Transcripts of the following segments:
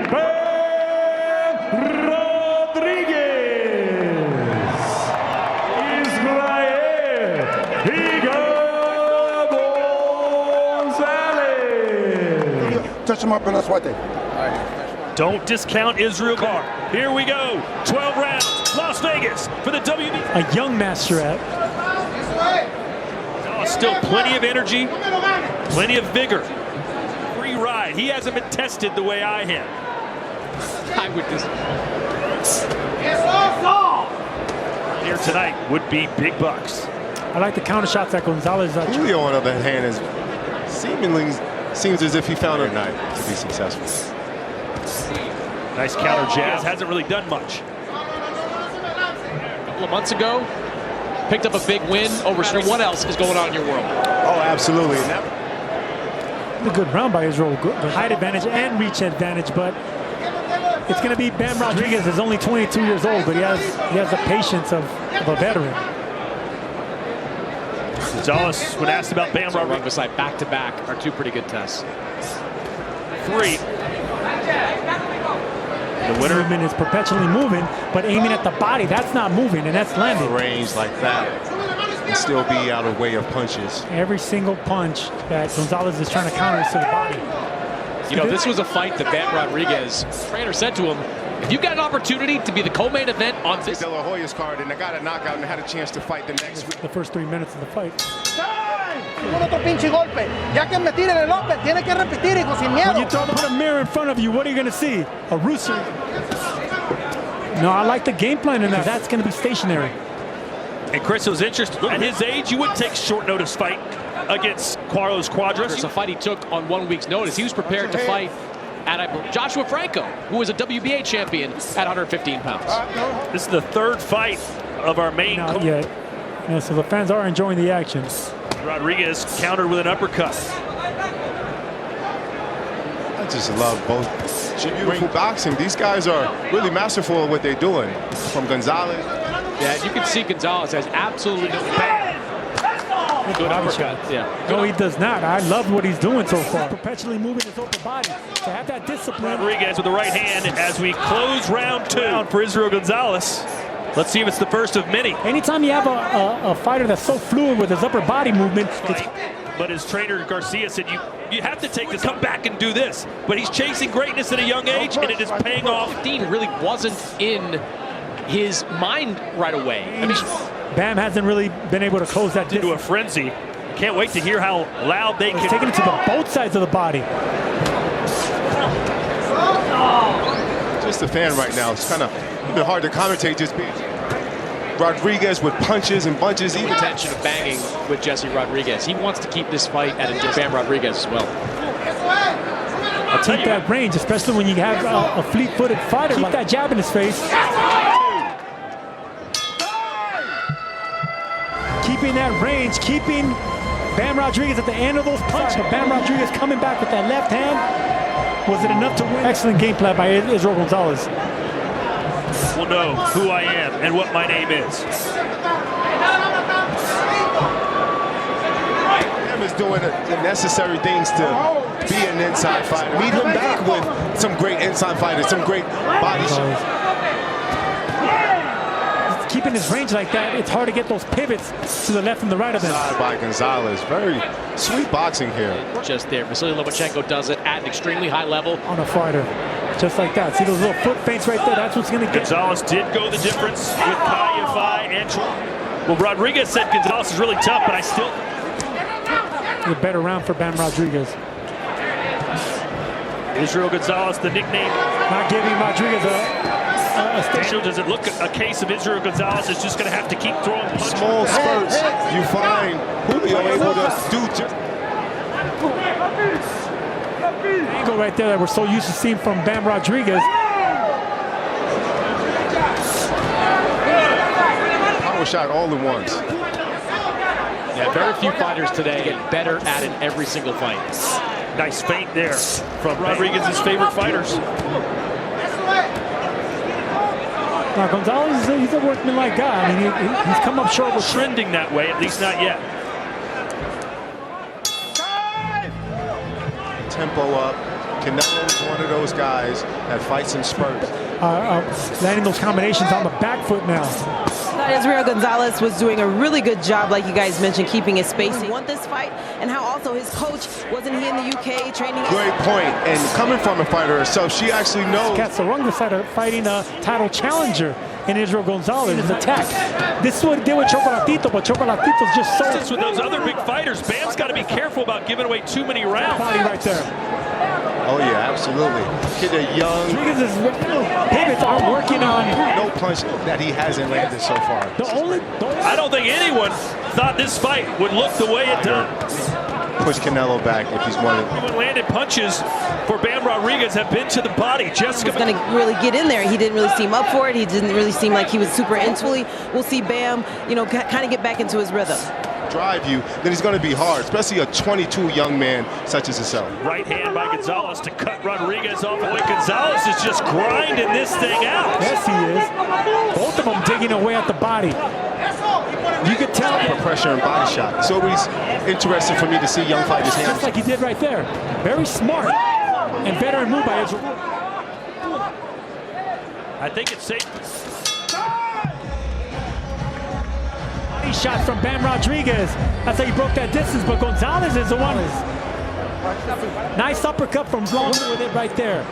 Bam Rodriguez. Israel Gonzalez. Touch him up and that's what they. Don't discount Israel Bar. Here we go. 12 rounds. Las Vegas for the WB. A young master at. Oh, still plenty of energy, plenty of vigor. Free ride. He hasn't been tested the way I have. I would just. Here tonight would be big bucks. I like the counter shots that Gonzalez. Julio, on the other hand, is seemingly seems as if he found a night to be successful. Nice counter. Jazz hasn't really done much. A couple of months ago, picked up a big win over what else is going on in your world? Oh, absolutely. A good round by Israel. Good height advantage and reach advantage, but it's going to be Bam Rodriguez. Is only 22 years old, but he has the patience of a veteran. Gonzalez, when asked about Bam Rodriguez, beside back-to-back are two pretty good tests. 3. The winner Movement is perpetually moving, but aiming at the body, that's not moving, and that's landing. Range like that and still be out of way of punches. Every single punch that Gonzalez is trying to counter is to the body. You know, this was a fight that Bam Rodriguez, trainer said to him, if you've got an opportunity to be the co-main event on this. De La Hoya's card, and I got a knockout and had a chance to fight the next week. The first 3 minutes of the fight. Ningún otro pinche golpe. Ya que me tiren el golpe, tiene que repetir, hijo, sin miedo. When you put a mirror in front of you, what are you going to see? A rooster. No, I like the game plan in that. That's going to be stationary. And Chris was interested. At his age, you wouldn't take short notice fight against Carlos Cuadras. It's a fight he took on 1 week's notice. He was prepared to fight at Joshua Franco, who was a WBA champion at 115 pounds. This is the 3rd fight of our main. Not yet. Yeah, so the fans are enjoying the action. Rodriguez countered with an uppercut. I just love both. Beautiful boxing. These guys are really masterful at what they're doing. From Gonzalez. Yeah, you can see Gonzalez has absolutely no bad. Good uppercut. Yeah. No, he does not. I love what he's doing so far. Perpetually moving his upper body. To have that discipline. Rodriguez with the right hand as we close round 2 for Israel Gonzalez. Let's see if it's the first of many. Anytime you have a fighter that's so fluid with his upper body movement. But his trainer Garcia said you have to take this, come back and do this. But he's chasing greatness at a young age, and it is paying off. Dean really wasn't in his mind right away. I mean, Bam hasn't really been able to close that into a frenzy. Can't wait to hear how loud they can. He's taking it to both sides of the body. Just a fan right now. It's kind of a bit hard to commentate just being Rodriguez with punches and bunches. Even intention of banging with Jesse Rodriguez. He wants to keep this fight at a distance. Bam Rodriguez as well. I'll take that range, especially when you have a fleet-footed fighter. Keep that jab in his face. Keeping that range, keeping Bam Rodriguez at the end of those punches. But Bam Rodriguez coming back with that left hand. Was it enough to win? Excellent game plan by Israel Gonzalez. Will know who I am and what my name is. Bam is doing the necessary things to be an inside fighter. Meet him back with some great inside fighters, some great body shots. Keeping his range like that, it's hard to get those pivots to the left and the right of him. By Gonzalez, very sweet boxing here. Just there, Vasily Lomachenko does it at an extremely high level. On a fighter, just like that. See those little foot feints right there? That's what's going to get. Gonzalez did go the difference with Kayafai and Well, Rodriguez said Gonzalez is really tough, but I still. A better round for Bam Rodriguez. Israel Gonzalez, the nickname. Not giving Rodriguez a Daniel, does it look a case of Israel Gonzalez is just going to have to keep throwing punches? Small spurts, you find Julio able to do just. Angle right there that we're so used to seeing from Bam Rodriguez. Power shot all at once. Yeah, very few fighters today get better at it every single fight. Nice feint there from Rodriguez's favorite fighters. Now, Gonzalez, he's a workmanlike guy. I mean, he's come up short with trending that way, at least not yet. Tempo up, Canelo is one of those guys that fights in spurts. Landing those combinations on the back foot now. Israel Gonzalez was doing a really good job, like you guys mentioned, keeping his spacing. He won this fight, and how also his coach, wasn't he in the UK training? Great point. And coming from a fighter herself, she actually knows. Katsaranga started fighting a title challenger in Israel Gonzalez's attack. This is what he did with Chocolatito, but Chocolatito's just so... Just with those other big fighters, Bam's got to be careful about giving away too many rounds. Body right there. Oh yeah, absolutely. Kid, a young. Rodriguez's pivots aren't working on. No punch that he hasn't landed so far. I don't think anyone thought this fight would look the way it does. Push Canelo back if he's one of Everyone landed punches for Bam Rodriguez have been to the body. Jessica was going to really get in there. He didn't really seem up for it. He didn't really seem like he was super into it. We'll see Bam, you know, kind of get back into his rhythm. drive you, then it's going to be hard, especially a 22 young man such as himself. Right hand by Gonzalez to cut Rodriguez off. Boy, Gonzalez is just grinding this thing out. Yes, he is. Both of them digging away at the body. You could tell. Pressure and body shot. It's always interesting for me to see young fighters handle. Just like he did right there. Very smart and better move by Israel. I think it's safe. Body shot from Bam Rodriguez. That's how he broke that distance, but Gonzalez is the one. Nice uppercut from Blanc with it right there.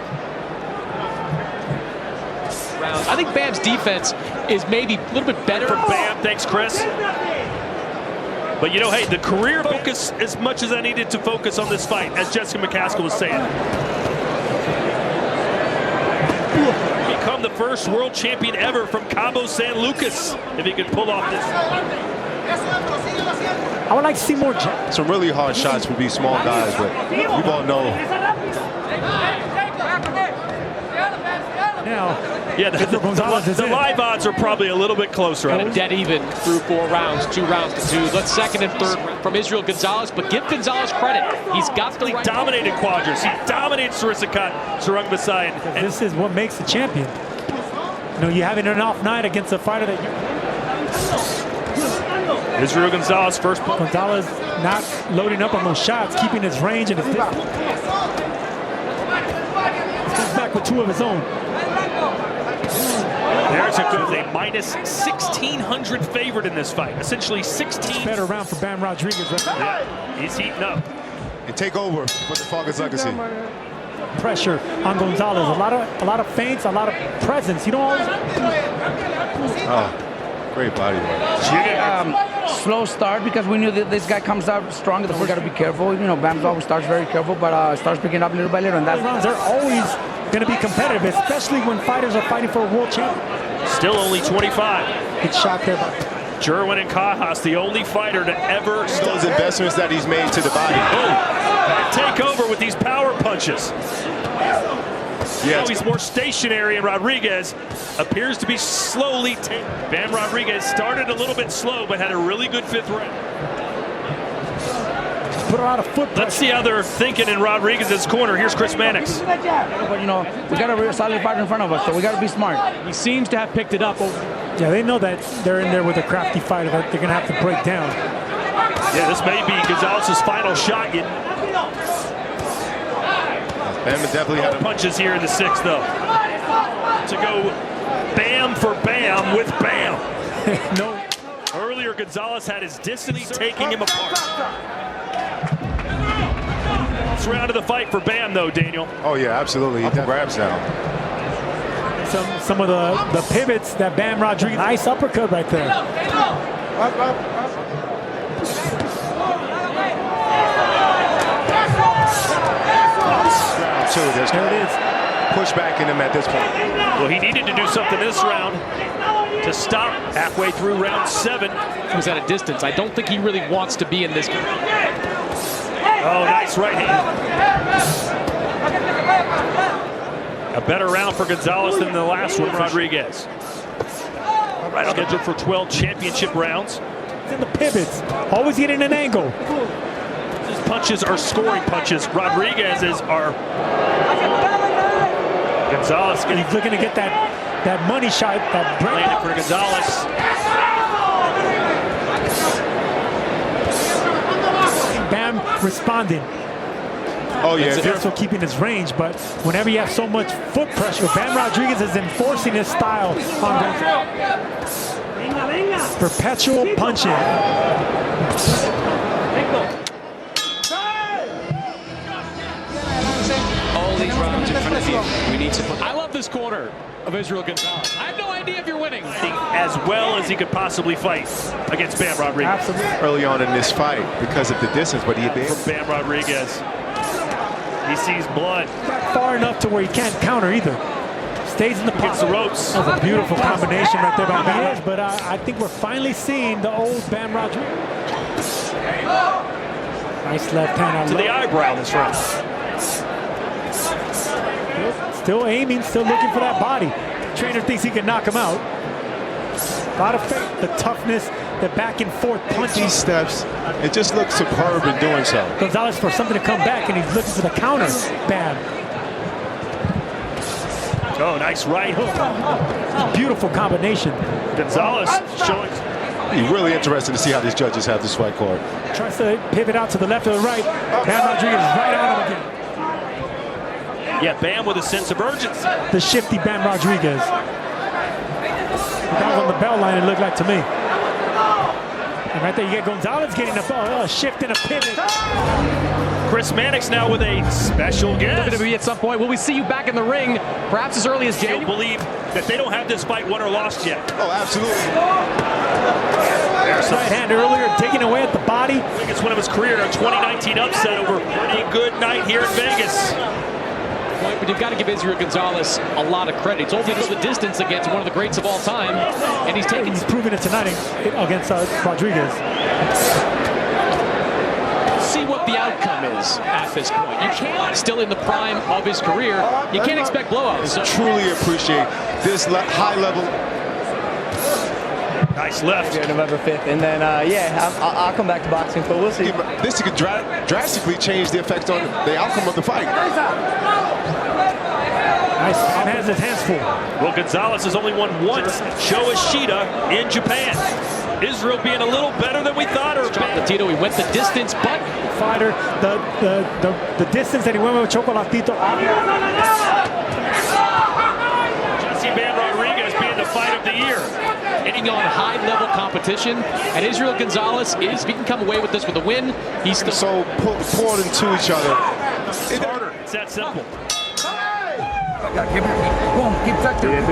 I think Bam's defense is maybe a little bit better. For Bam, thanks, Chris. But you know, hey, the career focus as much as I needed to focus on this fight, as Jessica McCaskill was saying. Become the first world champion ever from Cabo San Lucas, if he could pull off this. I would like to see more jabs. Some really hard shots for these small guys, but we all know. Now, yeah, the live odds are probably a little bit closer. And dead even through 4 rounds, 2 rounds to 2. Let's second and third from Israel Gonzalez, but give Gonzalez credit. He's got the right. Dominated quadras. He dominated Sarang Basai. And this is what makes a champion. You know, you having an off night against a fighter that you... Israel Gonzalez first. Gonzalez not loading up on those shots, keeping his range and his distance. Comes back with 2 of his own. There's a minus 1,600 favorite in this fight. Essentially 16. Better round for Bam Rodriguez. Yeah, he's heating up. And take over with the Falcons legacy. Pressure on Gonzalez. A lot of feints, a lot of presence. You don't always... Oh, great body work. Slow start because we knew that this guy comes out strong. We got to be careful. You know, Bam always starts very careful, but starts picking up little by little. And that's rounds are always going to be competitive, especially when fighters are fighting for a world champion. Still only 25. Good shot there by Jerwin and Cajas, the only fighter to ever those investments that he's made to the body. Take over with these power punches. Yeah, now he's more stationary, and Rodriguez appears to be slowly taking. Bam Rodriguez started a little bit slow, but had a really good 5th round. Put a lot of foot pressure. Let's see how they're thinking in Rodriguez's corner. Here's Chris Mannix. But you know, we got a real solid fighter in front of us, so we got to be smart. He seems to have picked it up. Yeah, they know that they're in there with a crafty fighter that they're going to have to break down. Yeah, this may be Gonzalez's final shot. Bam definitely had punches here in the 6th, though. To go Bam for Bam with Bam. No. Earlier, Gonzalez had his distance taking him apart. Last round of the fight for Bam, though, Daniel. Oh, yeah, absolutely. He grabs now. Some of the pivots that Bam Rodriguez. Nice uppercut right there. There it is. Pushback in him at this point. Well, he needed to do something this round to stop halfway through round 7. He was at a distance. I don't think he really wants to be in this. Oh, nice right hand. A better round for Gonzalez than the last one, Rodriguez. All right, scheduled for 12 championship rounds. In the pivots, always getting an angle. His punches are scoring punches. Rodriguez's are. Gonzalez he's looking to get that money shot, that landed for Gonzalez. Bam responding. Oh, yeah. It's also keeping his range, but whenever you have so much foot pressure, Bam Rodriguez is enforcing his style on perpetual punching. All these rounds in front of you, we need to put... I love this corner of Israel Gonzalez. I have no idea if you're winning. As well as he could possibly fight against Bam Rodriguez. Absolutely. Early on in this fight because of the distance, but he did. From Bam Rodriguez. He sees blood. Not far enough to where he can't counter either. Stays in the pocket. Gets the ropes. That was a beautiful combination right there by Bam. But I think we're finally seeing the old Bam Rodriguez. Nice left hand on to the eyebrow this round. Still aiming, still looking for that body. Trainer thinks he can knock him out. A lot of faith, the toughness, the back and forth punching. He steps. It just looks superb in doing so. Gonzalez for something to come back, and he's looking for the counter. Bam. Oh, nice right hook. Beautiful combination. Gonzalez showing. You're really interested to see how these judges have this fight card. Tries to pivot out to the left or the right. Bam Rodriguez is right on him again. Yeah, Bam with a sense of urgency. The shifty Bam Rodriguez. That was on the bell line, it looked like to me. And right there you get Gonzalez getting a shift and a pivot. Chris Mannix now with a special guest. WWE at some point. Will we see you back in the ring, perhaps as early as January? Don't believe that they don't have this fight won or lost yet. Oh, absolutely. There's Right hand earlier, digging away at the body. I think it's one of his career, a 2019 upset over a pretty good night here in Vegas. But you've got to give Israel Gonzalez a lot of credit. He's only the distance against one of the greats of all time, and he's proven it tonight against Rodriguez. See what the outcome is at this point. You can't, still in the prime of his career, you can't expect blowouts. I truly appreciate this high level. Nice left. Yeah, November 5th. And then, I'll come back to boxing, but we'll see. This could drastically change the effect on the outcome of the fight. Nice, has his hands full. Well, Gonzalez has only won once, Sho Ishida in Japan. Israel being a little better than we thought. Chocolatito, he went the distance, but fighter, the distance that he went with Chocolatito. Jesse Bam Rodriguez being the fight of the year. Hitting on high-level competition, and Israel Gonzalez is, if he can come away with this with a win, he's still so poured into each other. It's harder. It's that simple. Keep touching him.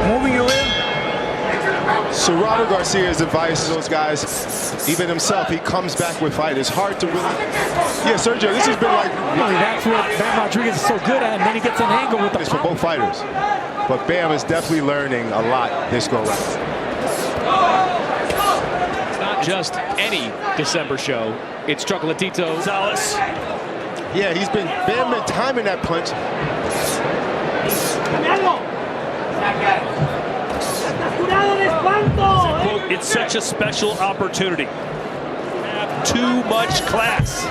Moving you in. Serrano Garcia's advice to those guys, even himself, he comes back with fight. It's hard to really... Yeah, Sergio, this has been like... Really, that's what Bam Rodriguez is so good at, and then he gets an angle with the It's for both fighters. But Bam is definitely learning a lot this go-round. It's not just any December show. It's Chocolatito Gonzalez. Yeah, Bam been timing that punch. Quote, it's such a special opportunity. Have too much class.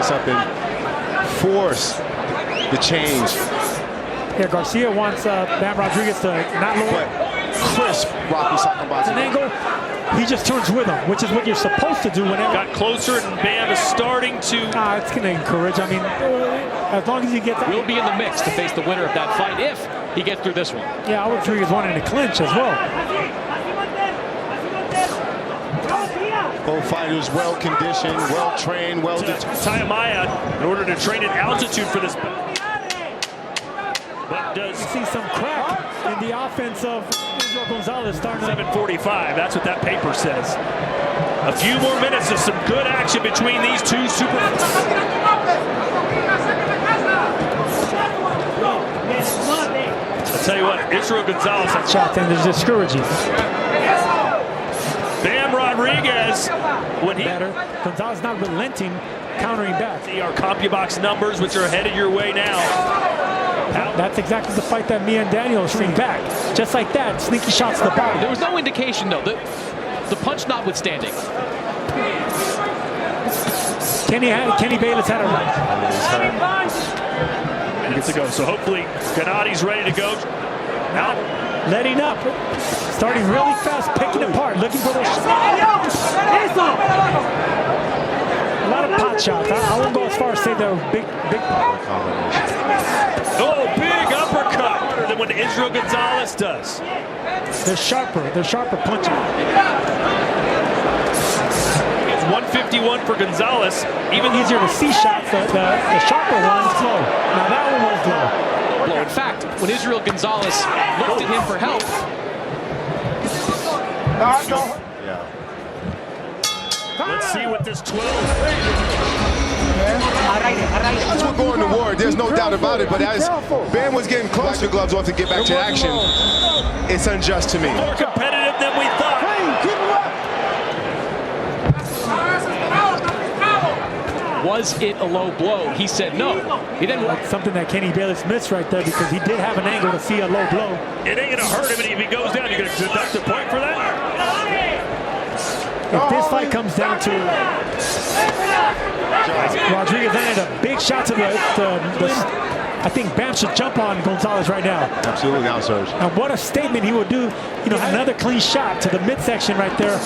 Something force the change. Yeah, Garcia wants Bam Rodriguez to not lower. But crisp Rocky Sakabati. An angle, he just turns with him, which is what you're supposed to do whenever. Got closer, and Bam is starting to... It's going to encourage. I mean, as long as he gets... Will be in the mix to face the winner of that fight if he gets through this one. Yeah, Rodriguez wanting to clinch as well. Both fighters well-conditioned, well-trained, well-determined. Taimaya in order to train at altitude for this. But does you see some crack in the offense of Israel Gonzalez starting 7:45. That's what that paper says. A few more minutes of some good action between these two super. I'll tell you what, Israel Gonzalez has shots and it's discouraging. Bam Rodriguez, when he better, Gonzalez not relenting, countering back. See our CompuBox numbers, which are headed your way now. That's exactly the fight that me and Daniel shrink back. Just like that, sneaky shots to the body. There was no indication, though, the punch notwithstanding. Kenny Bayless had a right. Minutes to go, so hopefully Gennadi's ready to go. Now, letting up, starting really fast, picking apart, looking for those shots. lot of pot shots. I won't go as far as say they're big pot. Oh, big uppercut than what Israel Gonzalez does. They're sharper punching. 151 for Gonzalez. Even easier to see shots. The sharper one's slow. Now that one was low. In fact, when Israel Gonzalez looked at him for help. Yeah. Let's see what this 12. That's what going to war. There's no doubt about it. But as Bam was getting close, the gloves off to get back to action. It's unjust to me. More competitive than we thought. Was it a low blow? He said no. He didn't. Something that Kenny Bayless missed right there because he did have an angle to see a low blow. It ain't gonna hurt him, and if he goes down, you're gonna deduct a point for that. If this fight comes down to Rodriguez landed a big shot to the I think Bam should jump on Gonzalez right now. Absolutely now, Serge. And what a statement he would do. You know, another clean shot to the midsection right there.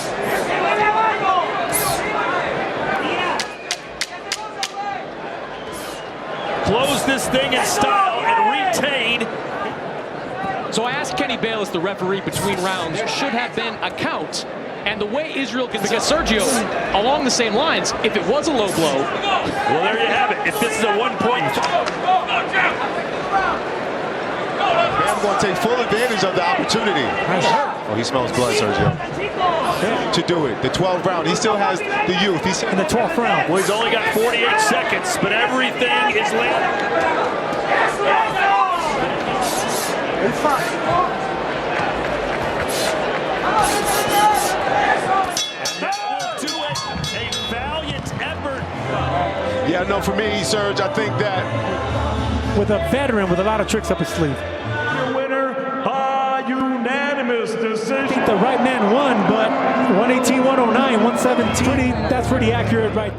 Close this thing in style and retain. So I asked Kenny Bayless, the referee between rounds, should have been a count. And the way Israel Gonzalez, because Sergio, along the same lines, if it was a low blow. Well, there you have it. If this is a 1 point. Bam going to take full advantage of the opportunity. Oh, he smells blood, Sergio. To do it. The 12th round. He still has the youth. He's in the 12th round. Well, he's only got 48 seconds, but everything is landing. That will do it. A valiant effort. Yeah, no, for me, Serge, I think that with a veteran with a lot of tricks up his sleeve. Your winner by unanimous decision. I think the right man won, but 118, 109, 117. That's pretty accurate right there.